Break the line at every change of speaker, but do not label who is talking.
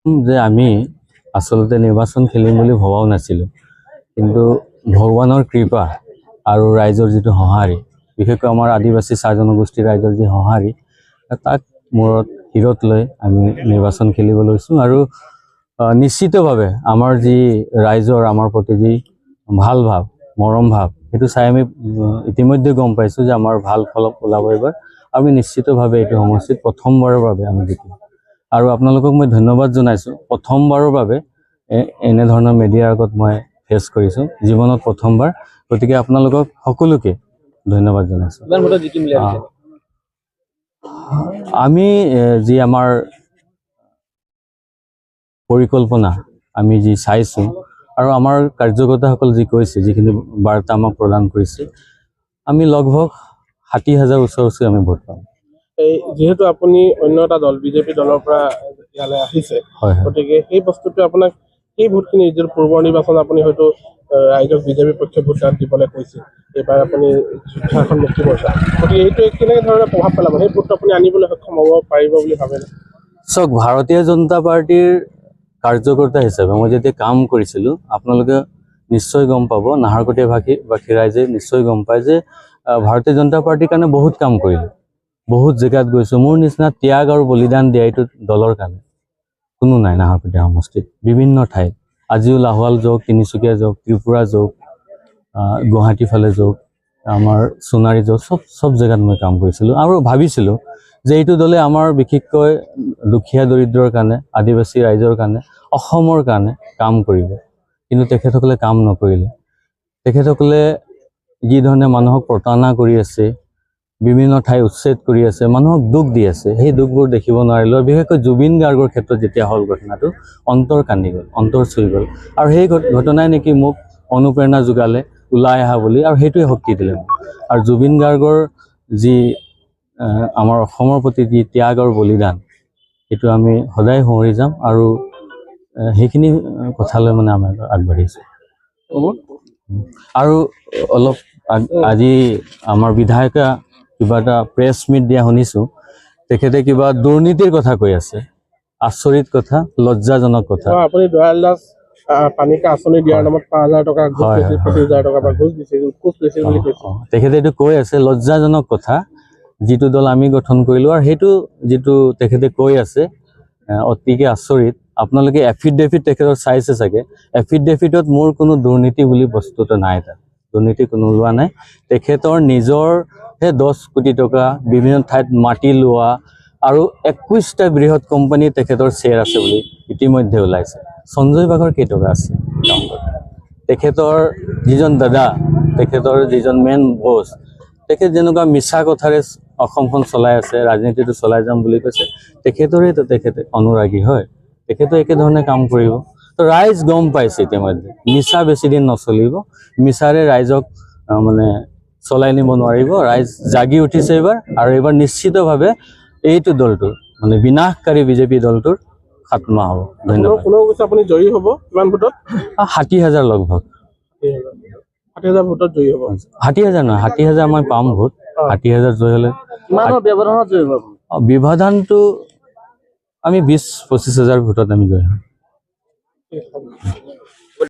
যে আমি আসলতে নিৰ্বাচন খেলিম বুলি ভবাও নাছিলোঁ, কিন্তু ভগৱানৰ কৃপা আৰু ৰাইজৰ যিটো সঁহাৰি, বিশেষকৈ আমাৰ আদিবাসী চাহ জনগোষ্ঠী ৰাইজৰ যি সঁহাৰি, তাক মূৰত শিৰত লৈ আমি নিৰ্বাচন খেলিব লৈছোঁ। আৰু নিশ্চিতভাৱে আমাৰ যি ৰাইজৰ আমাৰ প্ৰতি যি ভাল ভাৱ, মৰম ভাৱ, সেইটো চাই আমি ইতিমধ্যে গম পাইছোঁ যে আমাৰ ভাল ফল ওলাব এইবাৰ। আমি নিশ্চিতভাৱে এইটো সমষ্টিত প্ৰথমবাৰৰ বাবে আমি জিকিম। আৰু আপোনালোকক মই ধন্যবাদ জনাইছোঁ, প্ৰথমবাৰৰ বাবে এনেধৰণৰ মিডিয়াৰ আগত মই ফেচ কৰিছোঁ, জীৱনত প্ৰথমবাৰ। গতিকে আপোনালোকক সকলোকে ধন্যবাদ জনাইছোঁ। আমি যি আমাৰ পৰিকল্পনা আমি যি চাইছোঁ আৰু আমাৰ কাৰ্যকৰ্তাসকল যি কৈছে, যিখিনি বাৰ্তা আমাক প্ৰদান কৰিছে, আমি লগভগ 60,000 ওচৰ আমি ভোট পাম।
যেহেতু আপুনি অন্য এটা দল বিজেপি দলৰ পৰা ইয়ালৈ আহিছে, গতিকে সেই বস্তুটো আপোনাক সেই ভোটখিনি যিটো পূৰ্ব নিৰ্বাচন আপুনি হয়তো ৰাইজক বিজেপিৰ পক্ষে ভোটদান দিবলৈ কৈছে, এইবাৰ আপুনি ঝাৰখণ্ড মুক্তি মৰ্চা, গতিকে এইটোৱে কেনেধৰণে প্ৰভাৱ পেলাব, সেই ভোটটো আপুনি আনিবলৈ সক্ষম হ'ব পাৰিব বুলি ভাবে?
চাওক, ভাৰতীয় জনতা পাৰ্টিৰ কাৰ্যকৰ্তা হিচাপে মই যেতিয়া কাম কৰিছিলোঁ, আপোনালোকে নিশ্চয় গম পাব, নাহৰকটীয়া বাসী ৰাইজে নিশ্চয় গম পায় যে ভাৰতীয় জনতা পাৰ্টিৰ কাৰণে বহুত কাম কৰিলোঁ, বহুত জেগাত গৈছোঁ। মোৰ নিচিনা ত্যাগ আৰু বলিদান দিয়া এইটো দলৰ কাৰণে কোনো নাই নাহৰকটীয়া সমষ্টিত। বিভিন্ন ঠাইত আজিও লাহোৱাল যাওক, তিনিচুকীয়া যাওক, ত্ৰিপুৰা যাওক, গুৱাহাটী ফালে যাওক, আমাৰ সোণাৰী যাওক, চব জেগাত মই কাম কৰিছিলোঁ। আৰু ভাবিছিলোঁ যে এইটো দলে আমাৰ বিশেষকৈ দুখীয়া দৰিদ্ৰৰ কাৰণে, আদিবাসী ৰাইজৰ কাৰণে, অসমৰ কাৰণে কাম কৰিব। কিন্তু তেখেতসকলে কাম নকৰিলে। তেখেতসকলে যিধৰণে মানুহক প্ৰতাৰণা কৰি আছে, বিভিন্ন ঠাই উচ্ছেদ কৰি আছে, মানুহক দুখ দি আছে, সেই দুখবোৰ দেখিব নোৱাৰিলোঁ। বিশেষকৈ জুবিন গাৰ্গৰ ক্ষেত্ৰত যেতিয়া হ'ল ঘটনাটো, অন্তৰ কান্দি গ'ল, অন্তৰ চুই গ'ল। আৰু সেই ঘটনাই নেকি মোক অনুপ্ৰেৰণা যোগালে ওলাই অহা বুলি, আৰু সেইটোৱে শক্তি দিলে মোক। আৰু জুবিন গাৰ্গৰ যি আমাৰ অসমৰ প্ৰতি যি ত্যাগ আৰু বলিদান, সেইটো আমি সদায় সোঁৱৰি যাম। আৰু সেইখিনি কথালৈ মানে আমি আগবাঢ়িছোঁ। আৰু অলপ আজি আমাৰ বিধায়িকা কিবা এটা প্ৰেছ মিট দিয়া শুনিছোঁ, তেখেতে কিবা দুৰ্নীতিৰ কথা কৈ আছে। আচৰিত কথা, লজ্জাজনক কথা।
আপুনি দয়াল দাস পানীকা আঁচনি দিয়াৰ নামত 5,000 টকা ঘোষ দিছিল, 25,000 টকা ঘোষ দিছিল বুলি কৈছে।
তেখেতে এইটো কৈ আছে, লজ্জাজনক কথা। যিটো দল আমি গঠন কৰিলোঁ, আৰু সেইটো যিটো তেখেতে কৈ আছে অতিকে আচৰিত। আপোনালোকে এফিডেভিট তেখেতৰ চাইছে চাগে, এফিডেভিটত মোৰ কোনো দুৰ্নীতি বুলি বস্তুটো নাই, তাত দুৰ্নীতি কোনো ওলোৱা নাই। তেখেতৰ নিজৰ 10 কোটি টকা বিভিন্ন ঠাইত মাটি লোৱা আৰু 21টা বৃহৎ কোম্পানী তেখেতৰ শ্বেয়াৰ আছে বুলি ইতিমধ্যে ওলাইছে। সঞ্জয় বাগৰ কেইটকা আছে? তেখেতৰ যিজন দাদা, তেখেতৰ যিজন মেইন বছ, তেখেত যেনেকুৱা মিছা কথাৰে অসমখন চলাই আছে, ৰাজনীতিটো চলাই যাম বুলি কৈছে, তেখেতে অনুৰাগী হয়, তেখেতে একেধৰণে কাম কৰিব। তো ৰাইজ গম পাইছে ইতিমধ্যে, মিছা বেছি দিন নচলিব, মিছাৰে ৰাইজক মানে চলাই নিব নোৱাৰিব। ৰাইজ জাগি উঠিছে এইবাৰ, আৰু এইবাৰ নিশ্চিতভাৱে এইটো দলটোৰ মানে বিনাশকাৰী বিজেপি দলটোৰ খাত্মা হ'ব। ধন্যবাদ।
আপুনি জয়ী হ'ব কিমান ভোটত?
60,000 লগভগ।
60,000 ভোটত জয়ী হ'ব?
60,000 নহয়, 60,000 মই পাম ভোট। 60,000 জয়ী হ'লে ব্যৱধানটো আমি 20-25,000 ভোটত আমি জয়ী হ'ম।